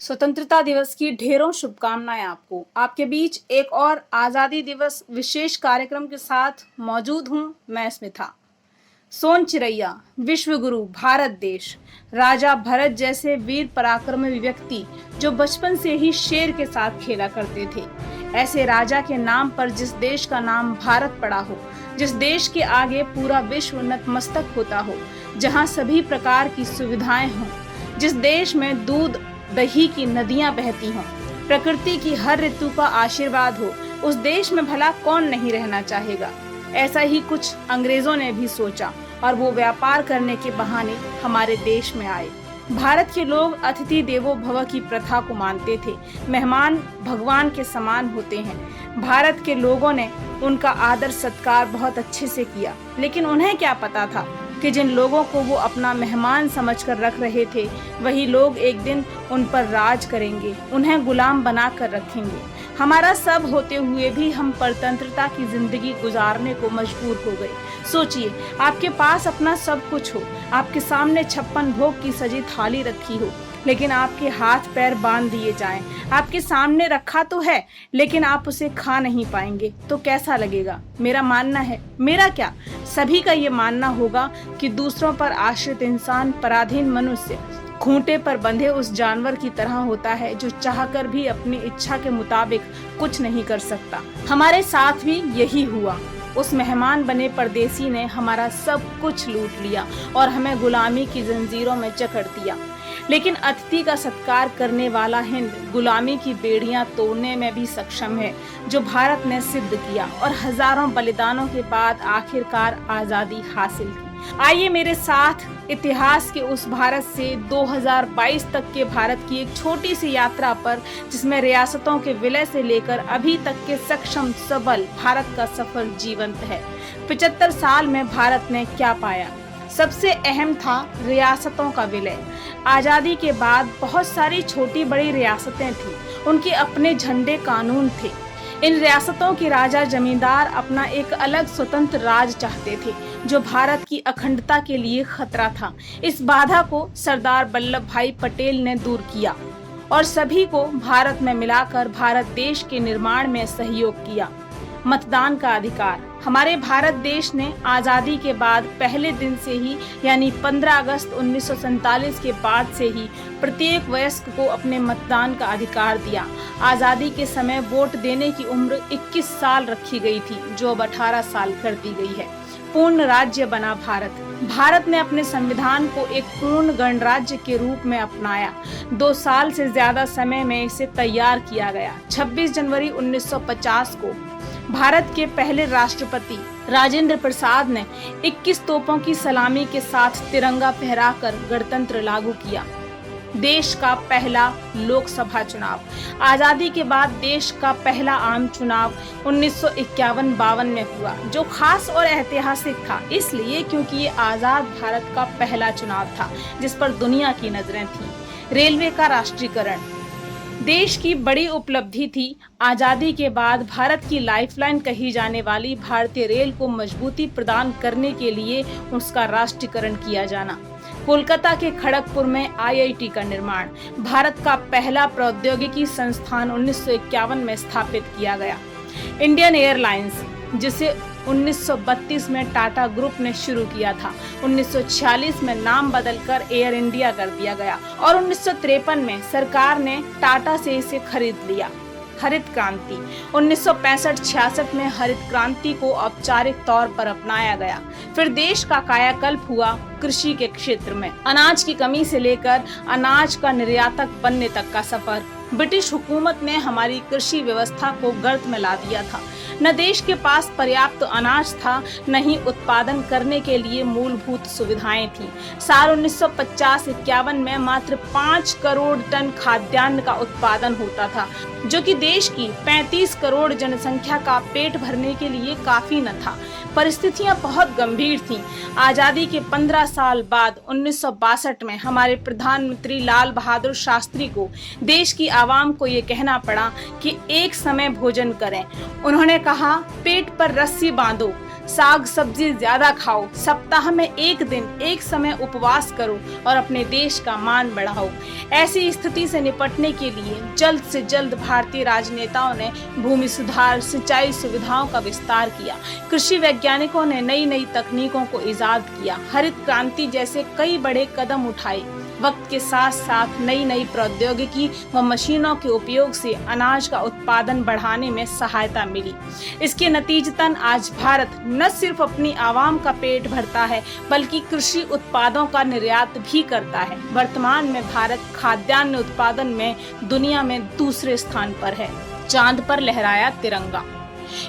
स्वतंत्रता दिवस की ढेरों शुभकामनाएं आपको। आपके बीच एक और आज़ादी दिवस विशेष कार्यक्रम के साथ मौजूद हूं मैं स्मिता। सोन चिरैया, विश्व गुरु, भारत देश, राजा भरत जैसे वीर पराक्रमी व्यक्ति जो बचपन से ही शेर के साथ खेला करते थे। ऐसे राजा के नाम पर जिस देश का नाम भारत पड़ा हो, जिस देश के आगे पूरा विश्व नतमस्तक होता हो, जहां सभी प्रकार की सुविधाएं हों, जिस देश में दूध दही की नदियां बहती हों, प्रकृति की हर ऋतु का आशीर्वाद हो, उस देश में भला कौन नहीं रहना चाहेगा। ऐसा ही कुछ अंग्रेजों ने भी सोचा और वो व्यापार करने के बहाने हमारे देश में आए। भारत के लोग अतिथि देवो भव की प्रथा को मानते थे। मेहमान भगवान के समान होते हैं। भारत के लोगों ने उनका आदर सत्कार बहुत अच्छे से किया, लेकिन उन्हें क्या पता था कि जिन लोगों को वो अपना मेहमान समझकर रख रहे थे, वही लोग एक दिन उन पर राज करेंगे, उन्हें गुलाम बनाकर रखेंगे। हमारा सब होते हुए भी हम परतंत्रता की जिंदगी गुजारने को मजबूर हो गए। सोचिए, आपके पास अपना सब कुछ हो, आपके सामने 56 भोग की सजी थाली रखी हो, लेकिन आपके हाथ पैर बांध दिए जाएं। आपके सामने रखा तो है, लेकिन आप उसे खा नहीं पाएंगे, तो कैसा लगेगा? मेरा मानना है, मेरा क्या, सभी का ये मानना होगा कि दूसरों पर आश्रित इंसान, पराधीन मनुष्य, खूंटे पर बंधे उस जानवर की तरह होता है जो चाहकर भी अपनी इच्छा के मुताबिक कुछ नहीं कर सकता। हमारे साथ भी यही हुआ। उस मेहमान बने परदेसी ने हमारा सब कुछ लूट लिया और हमें गुलामी की जंजीरों में जकड़ दिया। लेकिन अतिथि का सत्कार करने वाला हिंद गुलामी की बेड़ियां तोड़ने में भी सक्षम है, जो भारत ने सिद्ध किया और हजारों बलिदानों के बाद आखिरकार आजादी हासिल की। आइए मेरे साथ इतिहास के उस भारत से 2022 तक के भारत की एक छोटी सी यात्रा पर, जिसमें रियासतों के विलय से लेकर अभी तक के सक्षम सबल भारत का सफर जीवंत है। 75 साल में भारत ने क्या पाया? सबसे अहम था रियासतों का विलय। आजादी के बाद बहुत सारी छोटी बड़ी रियासतें थीं, उनके अपने झंडे कानून थे। इन रियासतों के राजा जमींदार अपना एक अलग स्वतंत्र राज चाहते थे, जो भारत की अखंडता के लिए खतरा था। इस बाधा को सरदार वल्लभ भाई पटेल ने दूर किया और सभी को भारत में मिलाकर भारत देश के निर्माण में सहयोग किया। मतदान का अधिकार। हमारे भारत देश ने आज़ादी के बाद पहले दिन से ही, यानी 15 अगस्त 1947 के बाद से ही प्रत्येक वयस्क को अपने मतदान का अधिकार दिया। आज़ादी के समय वोट देने की उम्र 21 साल रखी गई थी, जो अब 18 साल कर दी गई है। पूर्ण राज्य बना भारत। भारत ने अपने संविधान को एक पूर्ण गणराज्य के रूप में अपनाया। 2 साल से ज्यादा समय में इसे तैयार किया गया। 26 जनवरी 1950 को भारत के पहले राष्ट्रपति राजेंद्र प्रसाद ने 21 तोपों की सलामी के साथ तिरंगा फहराकर गणतंत्र लागू किया। देश का पहला लोकसभा चुनाव। आजादी के बाद देश का पहला आम चुनाव 1951-52 में हुआ, जो खास और ऐतिहासिक था इसलिए क्योंकि ये आजाद भारत का पहला चुनाव था जिस पर दुनिया की नजरें थीं। रेलवे का राष्ट्रीयकरण देश की बड़ी उपलब्धि थी। आजादी के बाद भारत की लाइफलाइन कही जाने वाली भारतीय रेल को मजबूती प्रदान करने के लिए उसका राष्ट्रीयकरण किया जाना। कोलकाता के खड़गपुर में IIT का निर्माण। भारत का पहला प्रौद्योगिकी संस्थान 1951 में स्थापित किया गया। इंडियन एयरलाइंस, जिसे 1932 में टाटा ग्रुप ने शुरू किया था, 1946 में नाम बदलकर एयर इंडिया कर दिया गया और 1953 में सरकार ने टाटा से इसे खरीद लिया। हरित क्रांति 1965-66 में हरित क्रांति को औपचारिक तौर पर अपनाया गया। फिर देश का कायाकल्प हुआ कृषि के क्षेत्र में। अनाज की कमी से लेकर अनाज का निर्यातक बनने तक का सफर। ब्रिटिश हुकूमत ने हमारी कृषि व्यवस्था को गर्त में ला दिया था। न देश के पास पर्याप्त अनाज था, न ही उत्पादन करने के लिए मूलभूत सुविधाएं थीं। साल 1950-51 में मात्र 5 करोड़ टन खाद्यान्न का उत्पादन होता था, जो कि देश की 35 करोड़ जनसंख्या का पेट भरने के लिए काफी न था। परिस्थितियां बहुत गंभीर थीं। आजादी के 15 साल बाद 1962 में हमारे प्रधानमंत्री लाल बहादुर शास्त्री को देश की आवाम को ये कहना पड़ा कि एक समय भोजन करें। उन्होंने कहा, पेट पर रस्सी बांधो, साग सब्जी ज्यादा खाओ, सप्ताह में एक दिन एक समय उपवास करो और अपने देश का मान बढ़ाओ। ऐसी स्थिति से निपटने के लिए जल्द से जल्द भारतीय राजनेताओं ने भूमि सुधार, सिंचाई सुविधाओं का विस्तार किया। कृषि वैज्ञानिकों ने नई नई तकनीकों को इजाद किया। हरित क्रांति जैसे कई बड़े कदम उठाए। वक्त के साथ साथ नई नई प्रौद्योगिकी व मशीनों के उपयोग से अनाज का उत्पादन बढ़ाने में सहायता मिली। इसके नतीजतन आज भारत न सिर्फ अपनी आवाम का पेट भरता है बल्कि कृषि उत्पादों का निर्यात भी करता है। वर्तमान में भारत खाद्यान्न उत्पादन में दुनिया में दूसरे स्थान पर है। चांद पर लहराया तिरंगा।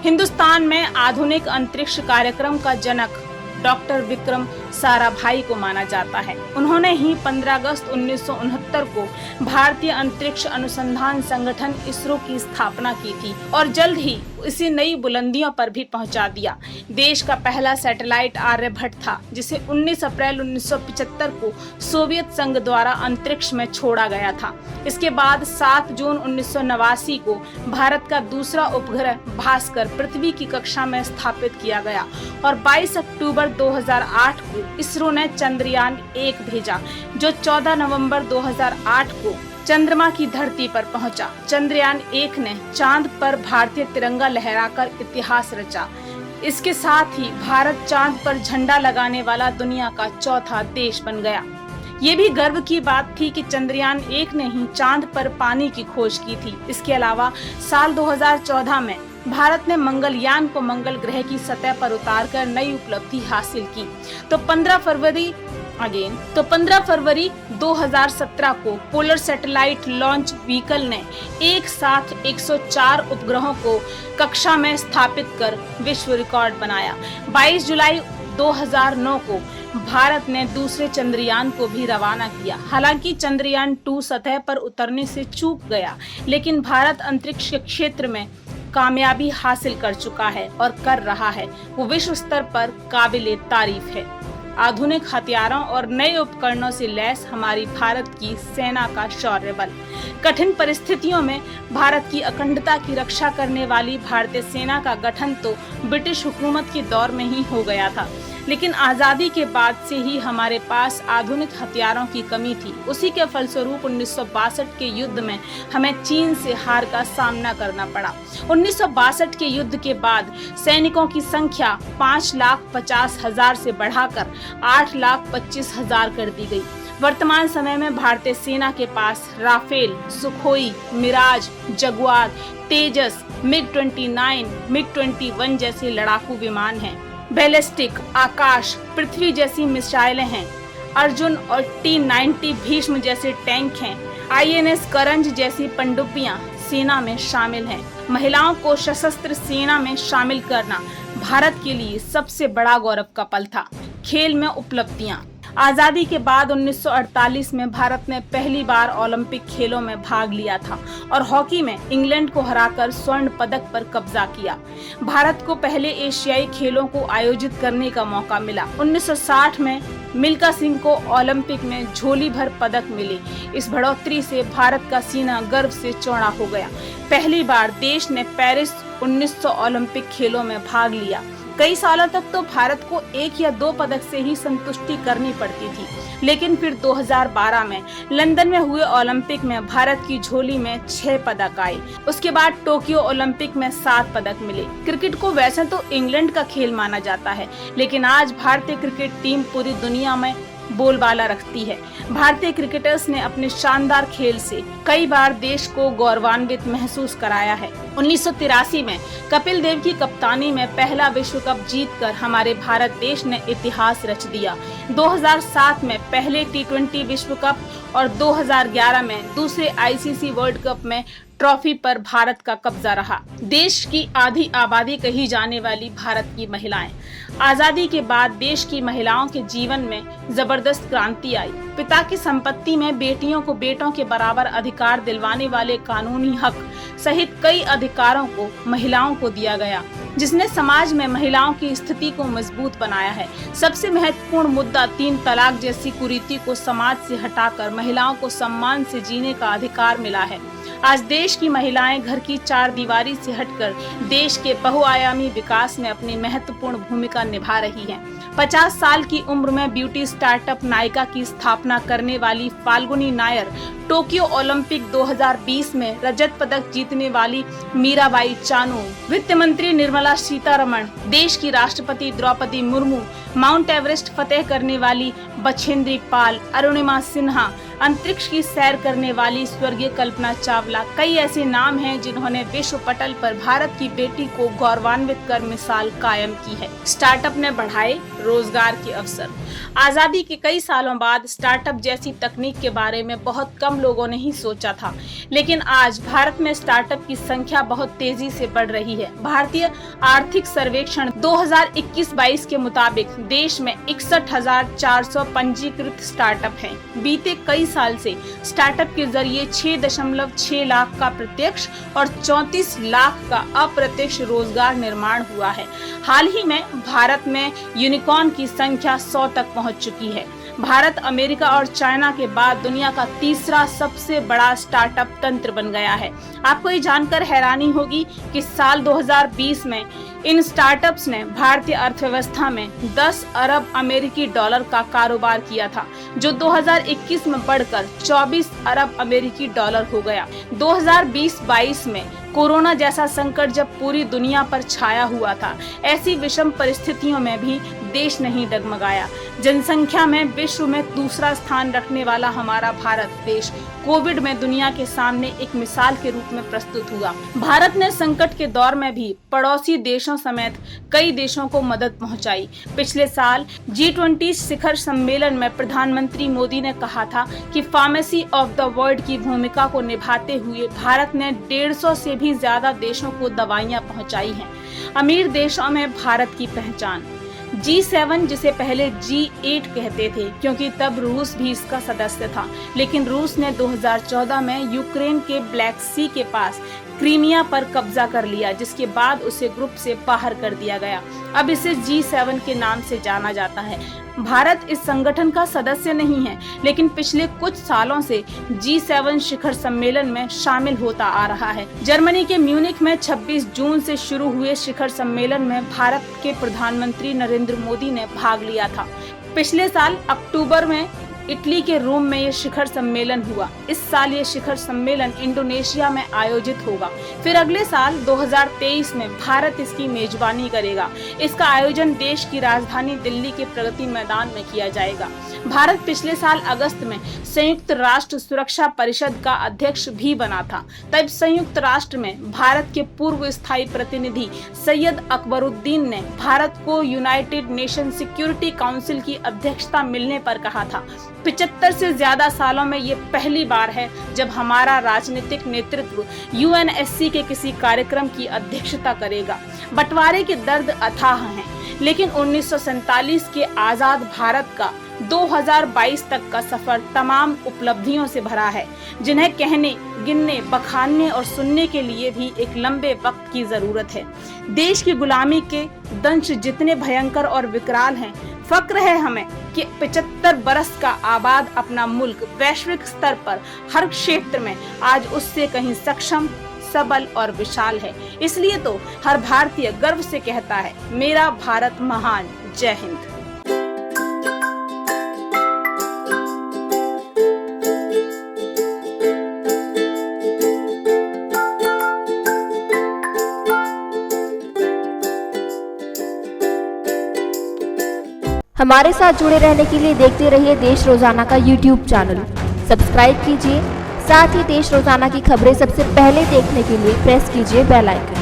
हिंदुस्तान में आधुनिक अंतरिक्ष कार्यक्रम का जनक डॉक्टर विक्रम साराभाई को माना जाता है। उन्होंने ही 15 अगस्त 1969 को भारतीय अंतरिक्ष अनुसंधान संगठन इसरो की स्थापना की थी और जल्द ही इसे नई बुलंदियों पर भी पहुंचा दिया। देश का पहला सैटेलाइट आर्यभट्ट था, जिसे 19 अप्रैल 1975 को सोवियत संघ द्वारा अंतरिक्ष में छोड़ा गया था। इसके बाद 7 जून 1989 को भारत का दूसरा उपग्रह भास्कर पृथ्वी की कक्षा में स्थापित किया गया और 22 अक्टूबर 2008 को इसरो ने चंद्रयान 1 भेजा, जो 14 नवंबर 2008 को चंद्रमा की धरती पर पहुंचा। चंद्रयान 1 ने चांद पर भारतीय तिरंगा लहराकर इतिहास रचा। इसके साथ ही भारत चांद पर झंडा लगाने वाला दुनिया का चौथा देश बन गया। ये भी गर्व की बात थी कि चंद्रयान 1 ने ही चांद पर पानी की खोज की थी। इसके अलावा साल 2014 में भारत ने मंगलयान को मंगल ग्रह की सतह पर उतारकर नई उपलब्धि हासिल की। तो 15 फरवरी 2017 को पोलर सैटेलाइट लॉन्च व्हीकल ने एक साथ 104 उपग्रहों को कक्षा में स्थापित कर विश्व रिकॉर्ड बनाया। 22 जुलाई 2009 को भारत ने दूसरे चंद्रयान को भी रवाना किया। हालांकि चंद्रयान 2 सतह पर उतरने से चूक गया, लेकिन भारत अंतरिक्ष के क्षेत्र में कामयाबी हासिल कर चुका है और कर रहा है। वो विश्व स्तर पर काबिले तारीफ है। आधुनिक हथियारों और नए उपकरणों से लैस हमारी भारत की सेना का शौर्य बल। कठिन परिस्थितियों में भारत की अखंडता की रक्षा करने वाली भारतीय सेना का गठन तो ब्रिटिश हुकूमत के दौर में ही हो गया था, लेकिन आजादी के बाद से ही हमारे पास आधुनिक हथियारों की कमी थी। उसी के फलस्वरूप 1962 के युद्ध में हमें चीन से हार का सामना करना पड़ा। 1962 के युद्ध के बाद सैनिकों की संख्या 5,50,000 से बढ़ाकर 8,25,000 कर दी गई। वर्तमान समय में भारतीय सेना के पास राफेल, सुखोई, मिराज, जगुआर, तेजस, मिग-29, मिग-21 जैसे लड़ाकू विमान हैं। बैलिस्टिक, आकाश, पृथ्वी जैसी मिसाइलें हैं। अर्जुन और T-90 भीष्म जैसे टैंक हैं। INS करंज जैसी पनडुब्बियां सेना में शामिल हैं। महिलाओं को सशस्त्र सेना में शामिल करना भारत के लिए सबसे बड़ा गौरव का पल था। खेल में उपलब्धियां। आजादी के बाद 1948 में भारत ने पहली बार ओलंपिक खेलों में भाग लिया था और हॉकी में इंग्लैंड को हराकर स्वर्ण पदक पर कब्जा किया। भारत को पहले एशियाई खेलों को आयोजित करने का मौका मिला। 1960 में मिल्खा सिंह को ओलंपिक में झोली भर पदक मिले। इस बढ़ोतरी से भारत का सीना गर्व से चौड़ा हो गया। पहली बार देश ने पेरिस 1900 ओलंपिक खेलों में भाग लिया। कई सालों तक तो भारत को 1 या 2 पदक से ही संतुष्टि करनी पड़ती थी, लेकिन फिर 2012 में लंदन में हुए ओलंपिक में भारत की झोली में 6 पदक आए। उसके बाद टोक्यो ओलंपिक में 7 पदक मिले। क्रिकेट को वैसे तो इंग्लैंड का खेल माना जाता है, लेकिन आज भारतीय क्रिकेट टीम पूरी दुनिया में बोलबाला रखती है। भारतीय क्रिकेटर्स ने अपने शानदार खेल से कई बार देश को गौरवान्वित महसूस कराया है। 1983 में कपिल देव की कप्तानी में पहला विश्व कप जीतकर हमारे भारत देश ने इतिहास रच दिया। 2007 में पहले T20 विश्व कप और 2011 में दूसरे ICC वर्ल्ड कप में ट्रॉफी पर भारत का कब्जा रहा। देश की आधी आबादी कही जाने वाली भारत की महिलाएं। आजादी के बाद देश की महिलाओं के जीवन में जबरदस्त क्रांति आई। पिता की संपत्ति में बेटियों को बेटों के बराबर अधिकार दिलवाने वाले कानूनी हक सहित कई अधिकारों को महिलाओं को दिया गया, जिसने समाज में महिलाओं की स्थिति को मजबूत बनाया है। सबसे महत्वपूर्ण मुद्दा 3 तलाक जैसी कुरीति को समाज से हटाकर महिलाओं को सम्मान से जीने का अधिकार मिला है। आज देश की महिलाएं घर की चार दीवारी से हटकर देश के बहुआयामी विकास में अपनी महत्वपूर्ण भूमिका निभा रही हैं। 50 साल की उम्र में ब्यूटी स्टार्टअप नायका की स्थापना करने वाली फाल्गुनी नायर, टोक्यो ओलंपिक 2020 में रजत पदक जीतने वाली मीराबाई चानू, वित्त मंत्री निर्मला सीतारमण, देश की राष्ट्रपति द्रौपदी मुर्मू, माउंट एवरेस्ट फतेह करने वाली बछेंद्री पाल, अरुणिमा सिन्हा, अंतरिक्ष की सैर करने वाली स्वर्गीय कल्पना चावला, कई ऐसे नाम हैं जिन्होंने विश्व पटल पर भारत की बेटी को गौरवान्वित कर मिसाल कायम की है। स्टार्टअप ने बढ़ाए रोजगार के अवसर। आजादी के कई सालों बाद स्टार्टअप जैसी तकनीक के बारे में बहुत कम लोगों ने ही सोचा था, लेकिन आज भारत में स्टार्टअप की संख्या बहुत तेजी से बढ़ रही है। भारतीय आर्थिक सर्वेक्षण 2021-22 के मुताबिक देश में 61,400 पंजीकृत स्टार्टअप हैं। बीते कई साल से स्टार्टअप के जरिए 6.6 लाख का प्रत्यक्ष और 34 लाख का अप्रत्यक्ष रोजगार निर्माण हुआ है। हाल ही में भारत में यूनिकॉर्न की संख्या 100 तक पहुंच चुकी है। भारत अमेरिका और चाइना के बाद दुनिया का तीसरा सबसे बड़ा स्टार्टअप तंत्र बन गया है। आपको ये जानकर हैरानी होगी कि साल 2020 में इन स्टार्टअप्स ने भारतीय अर्थव्यवस्था में 10 अरब अमेरिकी डॉलर का कारोबार किया था, जो 2021 में बढ़कर 24 अरब अमेरिकी डॉलर हो गया। 2020-22 में कोरोना जैसा संकट जब पूरी दुनिया पर छाया हुआ था, ऐसी विषम परिस्थितियों में भी देश नहीं डगमगाया। जनसंख्या में विश्व में दूसरा स्थान रखने वाला हमारा भारत देश कोविड में दुनिया के सामने एक मिसाल के रूप में प्रस्तुत हुआ। भारत ने संकट के दौर में भी पड़ोसी देशों समेत कई देशों को मदद पहुंचाई। पिछले साल G20 शिखर सम्मेलन में प्रधानमंत्री मोदी ने कहा था कि फार्मेसी ऑफ द वर्ल्ड की भूमिका को निभाते हुए भारत ने 150 से भी ज्यादा देशों को दवाइयां पहुंचाई हैं। अमीर देशों में भारत की पहचान। G7 जिसे पहले G8 कहते थे, क्योंकि तब रूस भी इसका सदस्य था, लेकिन रूस ने 2014 में यूक्रेन के ब्लैक सी के पास क्रीमिया पर कब्जा कर लिया, जिसके बाद उसे ग्रुप से बाहर कर दिया गया। अब इसे G7 के नाम से जाना जाता है। भारत इस संगठन का सदस्य नहीं है, लेकिन पिछले कुछ सालों से G7 शिखर सम्मेलन में शामिल होता आ रहा है। जर्मनी के म्यूनिख में 26 जून से शुरू हुए शिखर सम्मेलन में भारत के प्रधानमंत्री नरेंद्र मोदी ने भाग लिया था। पिछले साल अक्टूबर में इटली के रोम में ये शिखर सम्मेलन हुआ। इस साल ये शिखर सम्मेलन इंडोनेशिया में आयोजित होगा। फिर अगले साल 2023 में भारत इसकी मेजबानी करेगा। इसका आयोजन देश की राजधानी दिल्ली के प्रगति मैदान में किया जाएगा। भारत पिछले साल अगस्त में संयुक्त राष्ट्र सुरक्षा परिषद का अध्यक्ष भी बना था। तब संयुक्त राष्ट्र में भारत के पूर्व स्थायी प्रतिनिधि सैयद अकबरुद्दीन ने भारत को यूनाइटेड नेशन सिक्योरिटी काउंसिल की अध्यक्षता मिलने पर कहा था। 75 से ज्यादा सालों में ये पहली बार है जब हमारा राजनीतिक नेतृत्व UNSC के किसी कार्यक्रम की अध्यक्षता करेगा। बंटवारे के दर्द अथाह हैं, लेकिन 1947 के आजाद भारत का 2022 तक का सफर तमाम उपलब्धियों से भरा है, जिन्हें कहने, गिनने, बखानने और सुनने के लिए भी एक लंबे वक्त की जरूरत है। देश की गुलामी के दंश जितने भयंकर और विकराल हैं, फक्र है हमें कि 75 बरस का आबाद अपना मुल्क वैश्विक स्तर पर हर क्षेत्र में आज उससे कहीं सक्षम, सबल और विशाल है। इसलिए तो हर भारतीय गर्व से कहता है, मेरा भारत महान। जय हिंद। हमारे साथ जुड़े रहने के लिए देखते रहिए देश रोजाना का YouTube चैनल। सब्सक्राइब कीजिए, साथ ही देश रोजाना की खबरें सबसे पहले देखने के लिए प्रेस कीजिए बेल आइकन।